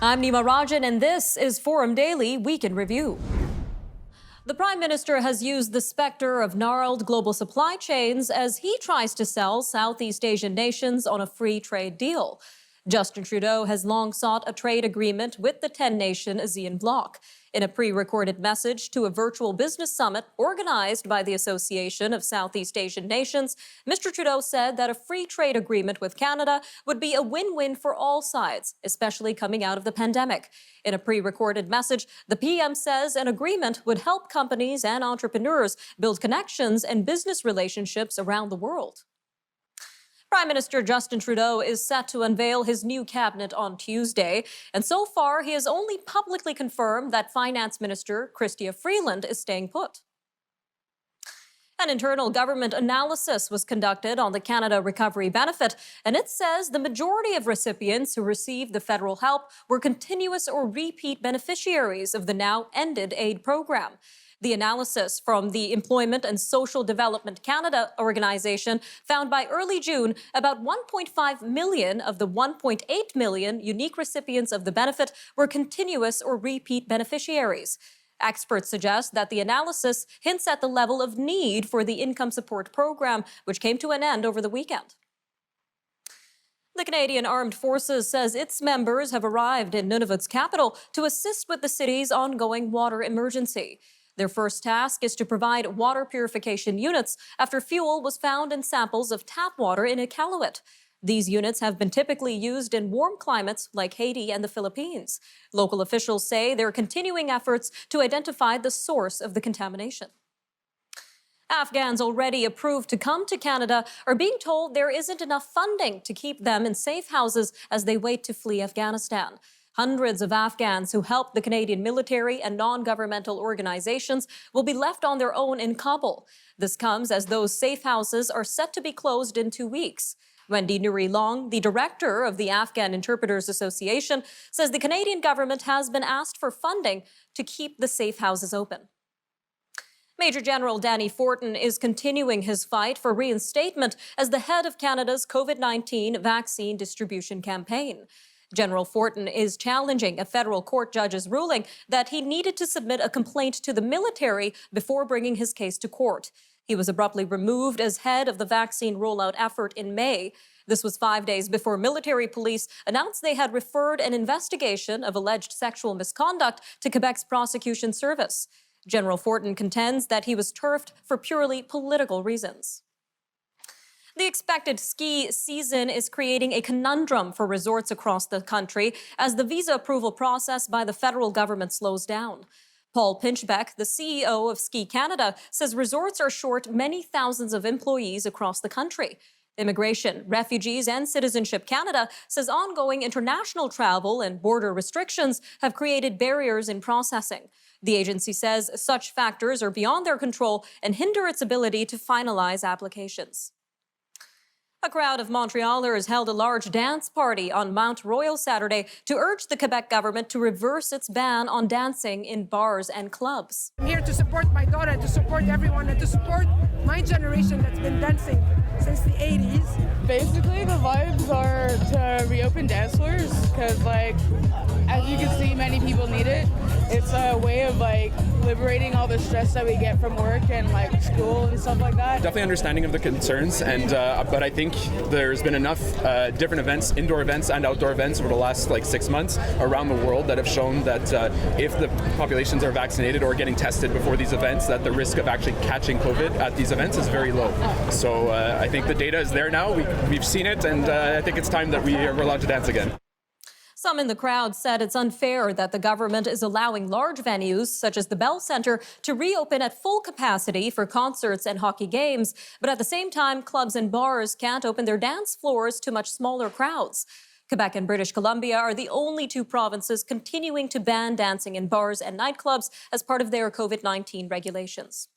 I'm Nima Rajan, and this is Forum Daily Week in Review. The Prime Minister has used the specter of gnarled global supply chains as he tries to sell Southeast Asian nations on a free trade deal. Justin Trudeau has long sought a trade agreement with the 10-nation ASEAN bloc. In a pre-recorded message to a virtual business summit organized by the Association of Southeast Asian Nations, Mr. Trudeau said that a free trade agreement with Canada would be a win-win for all sides, especially coming out of the pandemic. In a pre-recorded message, the PM says an agreement would help companies and entrepreneurs build connections and business relationships around the world. Prime Minister Justin Trudeau is set to unveil his new cabinet on Tuesday, and so far he has only publicly confirmed that Finance Minister Chrystia Freeland is staying put. An internal government analysis was conducted on the Canada Recovery Benefit, and it says the majority of recipients who received the federal help were continuous or repeat beneficiaries of the now-ended aid program. The analysis from the Employment and Social Development Canada organization found by early June about 1.5 million of the 1.8 million unique recipients of the benefit were continuous or repeat beneficiaries. Experts suggest that the analysis hints at the level of need for the income support program, which came to an end over the weekend. The Canadian Armed Forces says its members have arrived in Nunavut's capital to assist with the city's ongoing water emergency. Their first task is to provide water purification units after fuel was found in samples of tap water in Iqaluit. These units have been typically used in warm climates like Haiti and the Philippines. Local officials say they're continuing efforts to identify the source of the contamination. Afghans already approved to come to Canada are being told there isn't enough funding to keep them in safe houses as they wait to flee Afghanistan. Hundreds of Afghans who helped the Canadian military and non-governmental organizations will be left on their own in Kabul. This comes as those safe houses are set to be closed in 2 weeks. Wendy Nuri Long, the director of the Afghan Interpreters Association, says the Canadian government has been asked for funding to keep the safe houses open. Major General Danny Fortin is continuing his fight for reinstatement as the head of Canada's COVID-19 vaccine distribution campaign. General Fortin is challenging a federal court judge's ruling that he needed to submit a complaint to the military before bringing his case to court. He was abruptly removed as head of the vaccine rollout effort in May. This was 5 days before military police announced they had referred an investigation of alleged sexual misconduct to Quebec's prosecution service. General Fortin contends that he was turfed for purely political reasons. The expected ski season is creating a conundrum for resorts across the country as the visa approval process by the federal government slows down. Paul Pinchbeck, the CEO of Ski Canada, says resorts are short many thousands of employees across the country. Immigration, Refugees and Citizenship Canada says ongoing international travel and border restrictions have created barriers in processing. The agency says such factors are beyond their control and hinder its ability to finalize applications. A crowd of Montrealers held a large dance party on Mount Royal Saturday to urge the Quebec government to reverse its ban on dancing in bars and clubs. I'm here to support my daughter, to support everyone, and to support my generation that's been dancing since the 80s. Basically, the vibes are to reopen dance floors because, as you can see, many people need it. It's a way of, liberating all the stress that we get from work and, school and stuff like that. Definitely understanding of the concerns, and but I think there's been enough different events, indoor events and outdoor events over the last 6 months around the world that have shown that if the populations are vaccinated or getting tested before these events, that the risk of actually catching COVID at these events is very low. So I think the data is there now. We've seen it, and I think it's time that we're allowed to dance again. Some in the crowd said it's unfair that the government is allowing large venues, such as the Bell Centre, to reopen at full capacity for concerts and hockey games. But at the same time, clubs and bars can't open their dance floors to much smaller crowds. Quebec and British Columbia are the only two provinces continuing to ban dancing in bars and nightclubs as part of their COVID-19 regulations.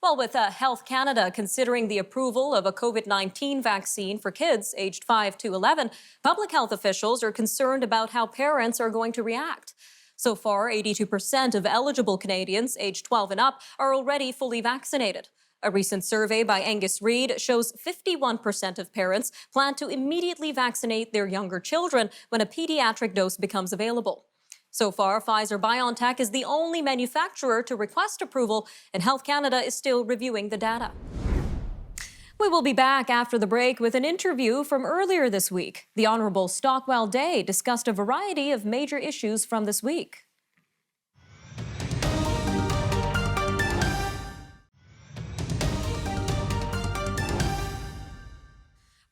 Well, with Health Canada considering the approval of a COVID-19 vaccine for kids aged 5 to 11, public health officials are concerned about how parents are going to react. So far, 82% of eligible Canadians aged 12 and up are already fully vaccinated. A recent survey by Angus Reid shows 51% of parents plan to immediately vaccinate their younger children when a pediatric dose becomes available. So far, Pfizer-BioNTech is the only manufacturer to request approval, and Health Canada is still reviewing the data. We will be back after the break with an interview from earlier this week. The Honourable Stockwell Day discussed a variety of major issues from this week.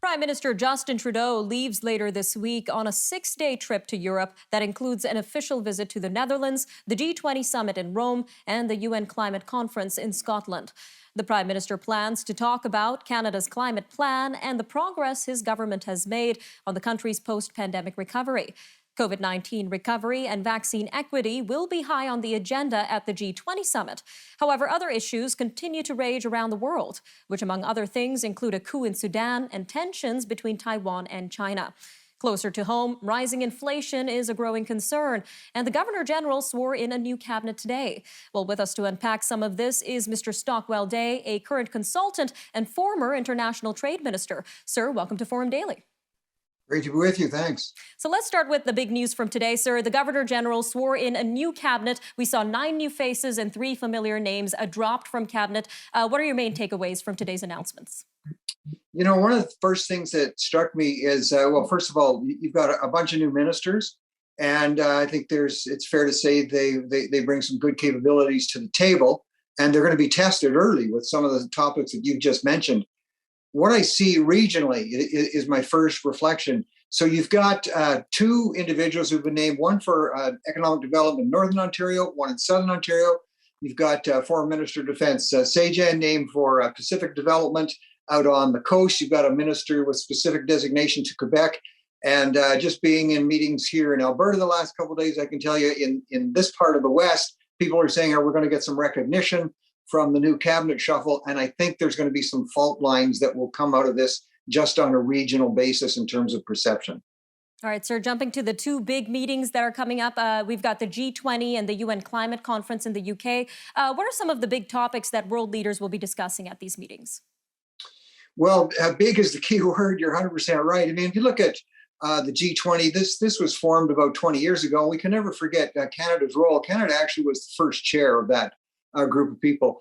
Prime Minister Justin Trudeau leaves later this week on a 6-day trip to Europe that includes an official visit to the Netherlands, the G20 summit in Rome, and the UN Climate Conference in Scotland. The Prime Minister plans to talk about Canada's climate plan and the progress his government has made on the country's post-pandemic recovery. COVID-19 recovery and vaccine equity will be high on the agenda at the G20 summit. However, other issues continue to rage around the world, which among other things include a coup in Sudan and tensions between Taiwan and China. Closer to home, rising inflation is a growing concern, and the Governor-General swore in a new cabinet today. Well, with us to unpack some of this is Mr. Stockwell Day, a current consultant and former international trade minister. Sir, welcome to Forum Daily. Great to be with you. Thanks. So let's start with the big news from today, sir. The Governor-General swore in a new cabinet. We saw 9 new faces and 3 familiar names dropped from cabinet. What are your main takeaways from today's announcements? You know, one of the first things that struck me is, well, first of all, you've got a bunch of new ministers, and I think it's fair to say they bring some good capabilities to the table, and they're going to be tested early with some of the topics that you've just mentioned. What I see regionally is my first reflection. So you've got 2 individuals who've been named, one for economic development in Northern Ontario, one in Southern Ontario. You've got former Minister of Defense Sejan named for Pacific Development out on the coast. You've got a minister with specific designation to Quebec. And just being in meetings here in Alberta the last couple of days, I can tell you in this part of the West, people are saying, we're going to get some recognition from the new cabinet shuffle. And I think there's going to be some fault lines that will come out of this just on a regional basis in terms of perception. All right, sir, jumping to the 2 big meetings that are coming up, we've got the G20 and the UN Climate Conference in the UK. What are some of the big topics that world leaders will be discussing at these meetings? Well, big is the key word. You're 100% right. I mean, if you look at the G20, this was formed about 20 years ago. We can never forget Canada's role. Canada actually was the first chair of that group of people,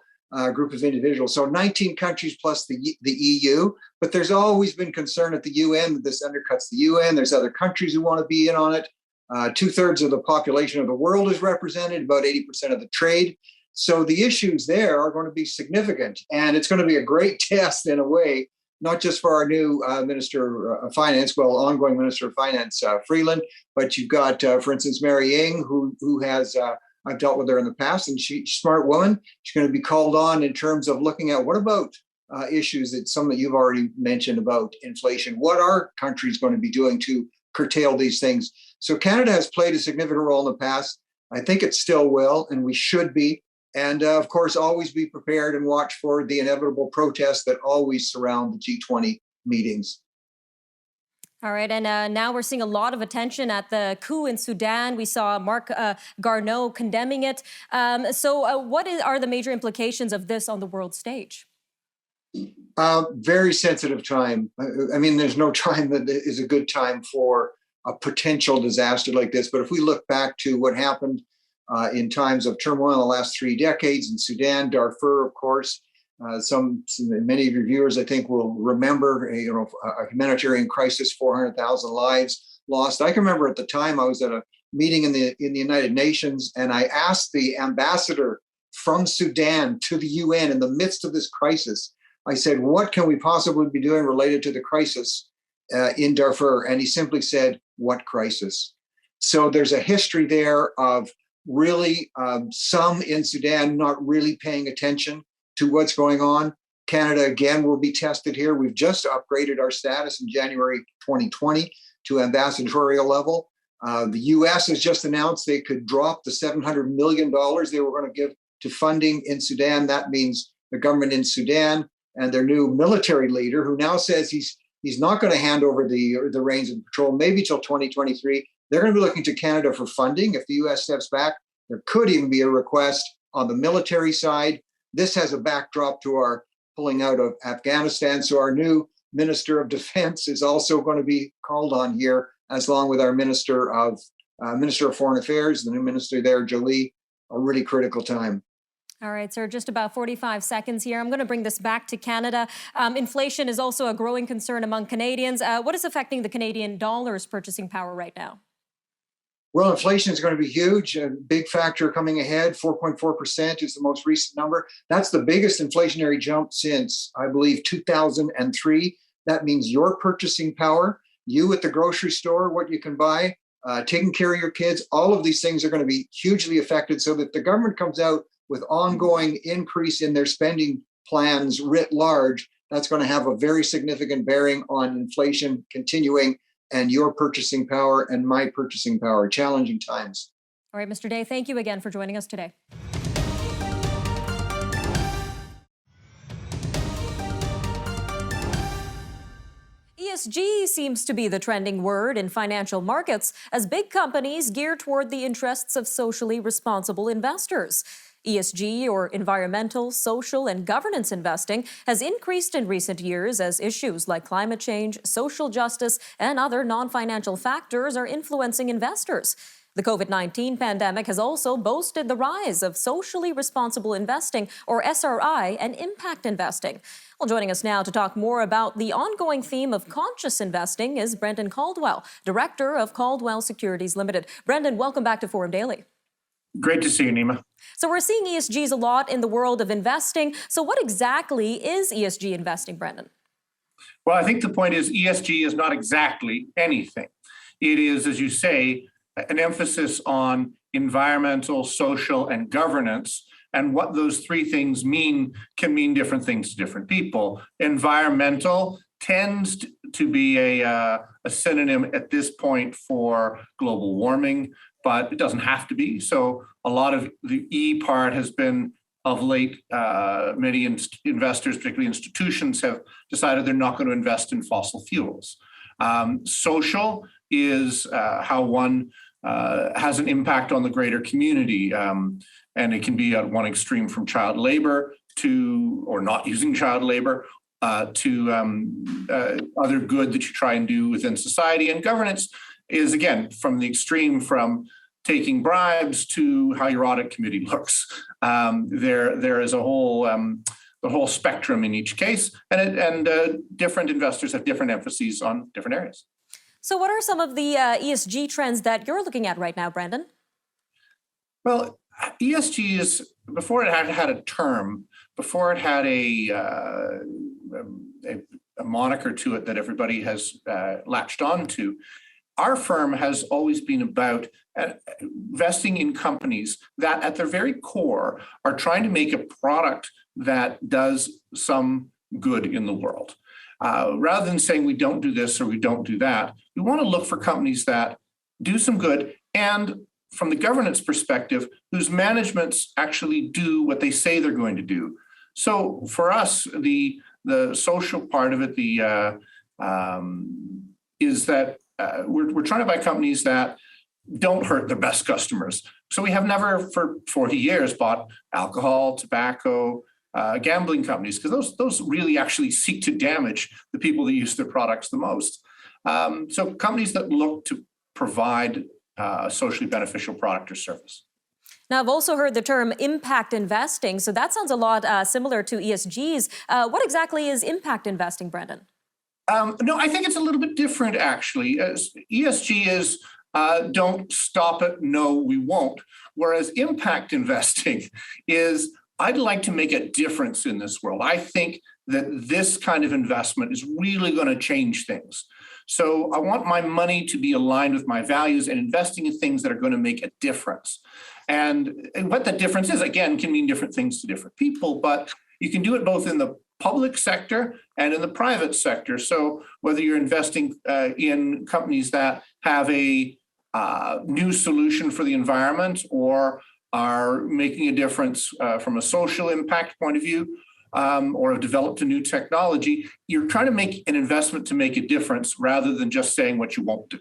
group of individuals. So 19 countries plus the EU. But there's always been concern at the UN that this undercuts the UN. There's other countries who want to be in on it. 2/3 of the population of the world is represented, about 80% of the trade. So the issues there are going to be significant. And it's going to be a great test in a way, not just for our new Minister of Finance, ongoing Minister of Finance, Freeland, but you've got, for instance, Mary Ng, who has, I've dealt with her in the past, and she's a smart woman. She's going to be called on in terms of looking at what about issues that some that you've already mentioned about inflation. What are countries going to be doing to curtail these things? So Canada has played a significant role in the past. I think it still will, and we should be. And of course, always be prepared and watch for the inevitable protests that always surround the G20 meetings. All right, and now we're seeing a lot of attention at the coup in Sudan. We saw Marc Garneau condemning it. So what are the major implications of this on the world stage? Very sensitive time. I mean, there's no time that is a good time for a potential disaster like this. But if we look back to what happened in times of turmoil in the last 3 decades in Sudan, Darfur, of course, many of your viewers, I think, will remember, a humanitarian crisis, 400,000 lives lost. I can remember at the time I was at a meeting in the United Nations, and I asked the ambassador from Sudan to the UN in the midst of this crisis. I said, "What can we possibly be doing related to the crisis in Darfur?" And he simply said, "What crisis?" So there's a history there of really some in Sudan not really paying attention to what's going on. Canada, again, will be tested here. We've just upgraded our status in January 2020 to ambassadorial level. The U.S. has just announced they could drop the $700 million they were going to give to funding in Sudan. That means the government in Sudan and their new military leader, who now says he's not going to hand over the reins of control, maybe till 2023. They're going to be looking to Canada for funding. If the US steps back, there could even be a request on the military side. This has a backdrop to our pulling out of Afghanistan. So our new Minister of Defense is also going to be called on here, as long with our Minister of Foreign Affairs, the new minister there, Jolie, a really critical time. All right, sir, just about 45 seconds here. I'm going to bring this back to Canada. Inflation is also a growing concern among Canadians. What is affecting the Canadian dollar's purchasing power right now? Well, inflation is going to be huge. A big factor coming ahead. 4.4% is the most recent number. That's the biggest inflationary jump since, I believe, 2003. That means your purchasing power, you at the grocery store, what you can buy, taking care of your kids, all of these things are going to be hugely affected. So that the government comes out with ongoing increase in their spending plans writ large, that's going to have a very significant bearing on inflation continuing and your purchasing power and my purchasing power. Challenging times. All right, Mr. Day, thank you again for joining us today. ESG seems to be the trending word in financial markets as big companies gear toward the interests of socially responsible investors. ESG, or environmental, social, and governance investing, has increased in recent years as issues like climate change, social justice, and other non-financial factors are influencing investors. The COVID-19 pandemic has also boosted the rise of socially responsible investing, or SRI, and impact investing. Well, joining us now to talk more about the ongoing theme of conscious investing is Brendan Caldwell, Director of Caldwell Securities Limited. Brendan, welcome back to Forum Daily. Great to see you, Nima. So we're seeing ESGs a lot in the world of investing. So what exactly is ESG investing, Brendan? Well, I think the point is ESG is not exactly anything. It is, as you say, an emphasis on environmental, social, and governance. And what those three things mean can mean different things to different people. Environmental tends to be a synonym at this point for global warming, but it doesn't have to be. So a lot of the E part has been of late, many investors, particularly institutions, have decided they're not going to invest in fossil fuels. Social is how one has an impact on the greater community. And it can be at one extreme from child labor to, or not using child labor, to other good that you try and do within society. And governance is, again, from the extreme from taking bribes to how your audit committee looks. There is a whole the whole spectrum in each case, and different investors have different emphases on different areas. So what are some of the ESG trends that you're looking at right now, Brandon? Well, ESG is, before it had a term, before it had a moniker to it that everybody has latched on to, our firm has always been about investing in companies that at their very core are trying to make a product that does some good in the world. Rather than saying we don't do this or we don't do that, we want to look for companies that do some good and, from the governance perspective, whose managements actually do what they say they're going to do. So for us, the social part of it is that we're trying to buy companies that don't hurt their best customers. So we have never for 40 years bought alcohol, tobacco, gambling companies, because those really actually seek to damage the people that use their products the most. So companies that look to provide a socially beneficial product or service. Now, I've also heard the term impact investing. So that sounds a lot similar to ESGs. What exactly is impact investing, Brendan? No, I think it's a little bit different, actually. ESG is don't stop it, no, we won't. Whereas impact investing is, I'd like to make a difference in this world. I think that this kind of investment is really going to change things. So I want my money to be aligned with my values and investing in things that are going to make a difference. And what that difference is, again, can mean different things to different people, but you can do it both in the public sector and in the private sector. So whether you're investing in companies that have a new solution for the environment or are making a difference from a social impact point of view, or have developed a new technology, you're trying to make an investment to make a difference rather than just saying what you won't do.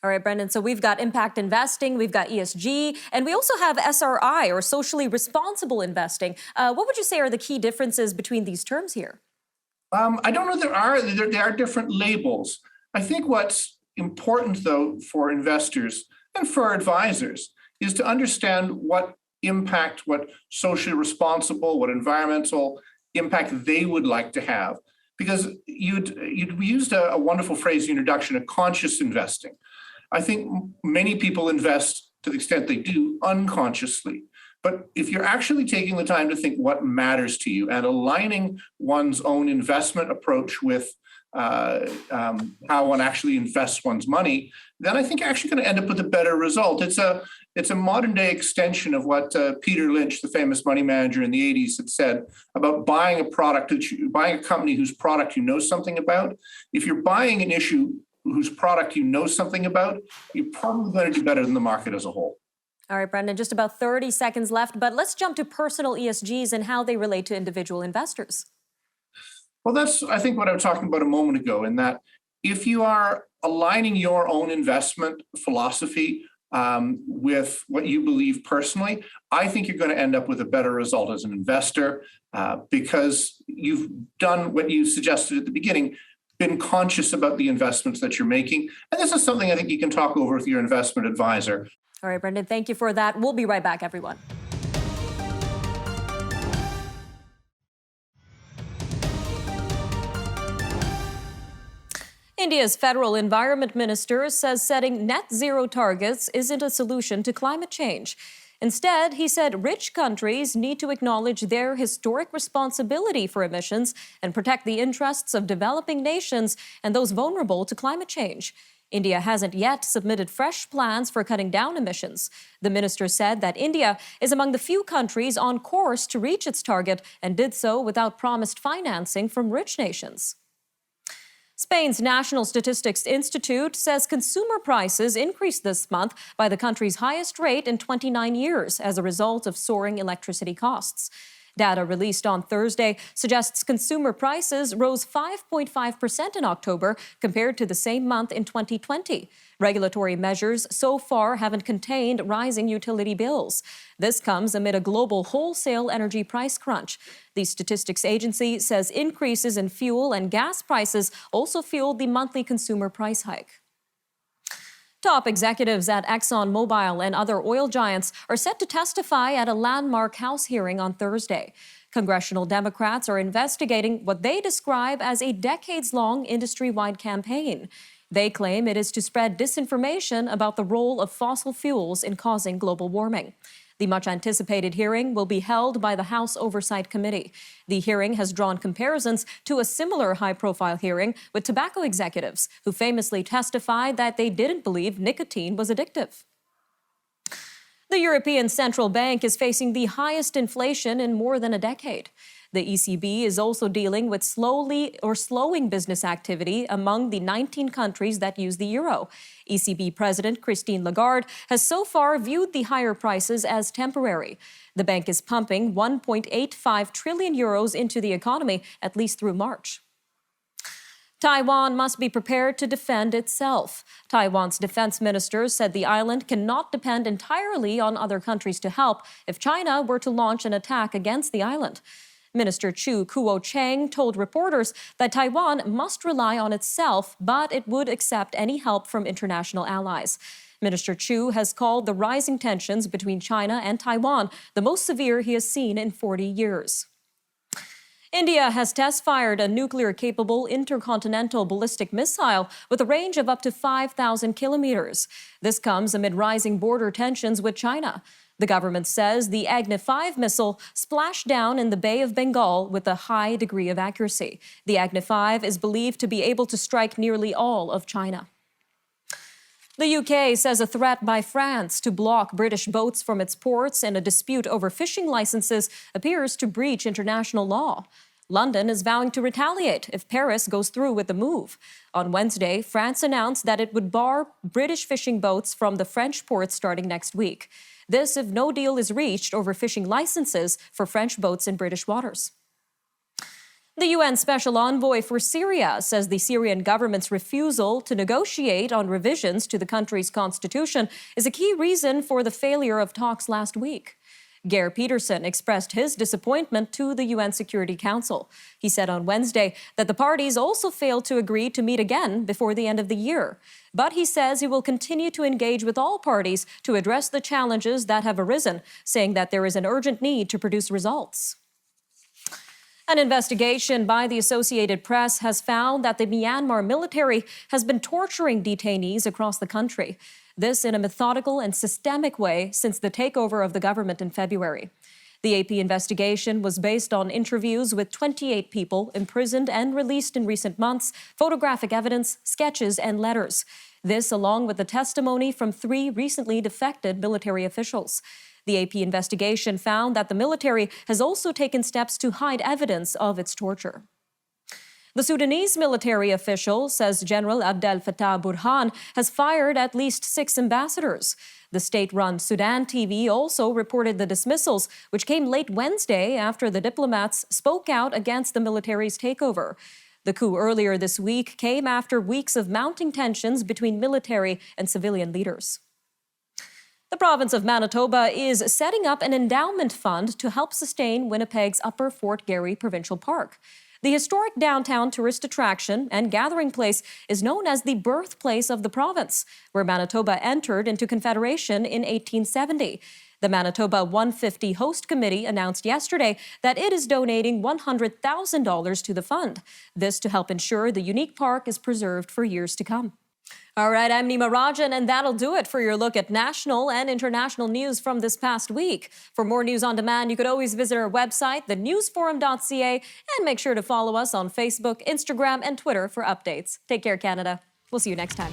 All right, Brendan, so we've got impact investing, we've got ESG, and we also have SRI, or socially responsible investing. What would you say are the key differences between these terms here? I don't know. There are different labels. I think what's important, though, for investors and for advisors is to understand what impact, what socially responsible, what environmental impact they would like to have. Because you'd used a wonderful phrase in your introduction of conscious investing. I think many people invest to the extent they do unconsciously. But if you're actually taking the time to think what matters to you and aligning one's own investment approach with how one actually invests one's money, then I think you're actually going to end up with a better result. It's a modern day extension of what Peter Lynch, the famous money manager in the 80s, had said about buying a company whose product you know something about. If you're buying an issue whose product you know something about, you're probably going to do better than the market as a whole. All right, Brendan, just about 30 seconds left, but let's jump to personal ESGs and how they relate to individual investors. Well, that's, I think, what I was talking about a moment ago, in that if you are aligning your own investment philosophy with what you believe personally, I think you're going to end up with a better result as an investor because you've done what you suggested at the beginning, been conscious about the investments that you're making. And this is something I think you can talk over with your investment advisor. All right, Brendan, thank you for that. We'll be right back, everyone. India's federal environment minister says setting net zero targets isn't a solution to climate change. Instead, he said rich countries need to acknowledge their historic responsibility for emissions and protect the interests of developing nations and those vulnerable to climate change. India hasn't yet submitted fresh plans for cutting down emissions. The minister said that India is among the few countries on course to reach its target and did so without promised financing from rich nations. Spain's National Statistics Institute says consumer prices increased this month by the country's highest rate in 29 years as a result of soaring electricity costs. Data released on Thursday suggests consumer prices rose 5.5% in October compared to the same month in 2020. Regulatory measures so far haven't contained rising utility bills. This comes amid a global wholesale energy price crunch. The statistics agency says increases in fuel and gas prices also fueled the monthly consumer price hike. Top executives at ExxonMobil and other oil giants are set to testify at a landmark House hearing on Thursday. Congressional Democrats are investigating what they describe as a decades-long industry-wide campaign. They claim it is to spread disinformation about the role of fossil fuels in causing global warming. The much-anticipated hearing will be held by the House Oversight Committee. The hearing has drawn comparisons to a similar high-profile hearing with tobacco executives who famously testified that they didn't believe nicotine was addictive. The European Central Bank is facing the highest inflation in more than a decade. The ECB is also dealing with slowing business activity among the 19 countries that use the euro. ECB President Christine Lagarde has so far viewed the higher prices as temporary. The bank is pumping 1.85 trillion euros into the economy, at least through March. Taiwan must be prepared to defend itself. Taiwan's defense minister said the island cannot depend entirely on other countries to help if China were to launch an attack against the island. Minister Chu Kuo-cheng told reporters that Taiwan must rely on itself, but it would accept any help from international allies. Minister Chu has called the rising tensions between China and Taiwan the most severe he has seen in 40 years. India has test-fired a nuclear-capable intercontinental ballistic missile with a range of up to 5,000 kilometers. This comes amid rising border tensions with China. The government says the Agni 5 missile splashed down in the Bay of Bengal with a high degree of accuracy. The Agni 5 is believed to be able to strike nearly all of China. The UK says a threat by France to block British boats from its ports in a dispute over fishing licenses appears to breach international law. London is vowing to retaliate if Paris goes through with the move. On Wednesday, France announced that it would bar British fishing boats from the French ports starting next week. This if no deal is reached over fishing licenses for French boats in British waters. The UN Special Envoy for Syria says the Syrian government's refusal to negotiate on revisions to the country's constitution is a key reason for the failure of talks last week. Geir Peterson expressed his disappointment to the UN Security Council. He said on Wednesday that the parties also failed to agree to meet again before the end of the year. But he says he will continue to engage with all parties to address the challenges that have arisen, saying that there is an urgent need to produce results. An investigation by the Associated Press has found that the Myanmar military has been torturing detainees across the country. This in a methodical and systemic way since the takeover of the government in February. The AP investigation was based on interviews with 28 people imprisoned and released in recent months, photographic evidence, sketches, and letters. This along with the testimony from 3 recently defected military officials. The AP investigation found that the military has also taken steps to hide evidence of its torture. The Sudanese military official says General Abdel Fattah Burhan has fired at least 6 ambassadors. The state-run Sudan TV also reported the dismissals, which came late Wednesday after the diplomats spoke out against the military's takeover. The coup earlier this week came after weeks of mounting tensions between military and civilian leaders. The province of Manitoba is setting up an endowment fund to help sustain Winnipeg's Upper Fort Garry Provincial Park. The historic downtown tourist attraction and gathering place is known as the birthplace of the province, where Manitoba entered into Confederation in 1870. The Manitoba 150 Host Committee announced yesterday that it is donating $100,000 to the fund. This to help ensure the unique park is preserved for years to come. All right, I'm Nima Rajan, and that'll do it for your look at national and international news from this past week. For more news on demand, you could always visit our website, thenewsforum.ca, and make sure to follow us on Facebook, Instagram, and Twitter for updates. Take care, Canada. We'll see you next time.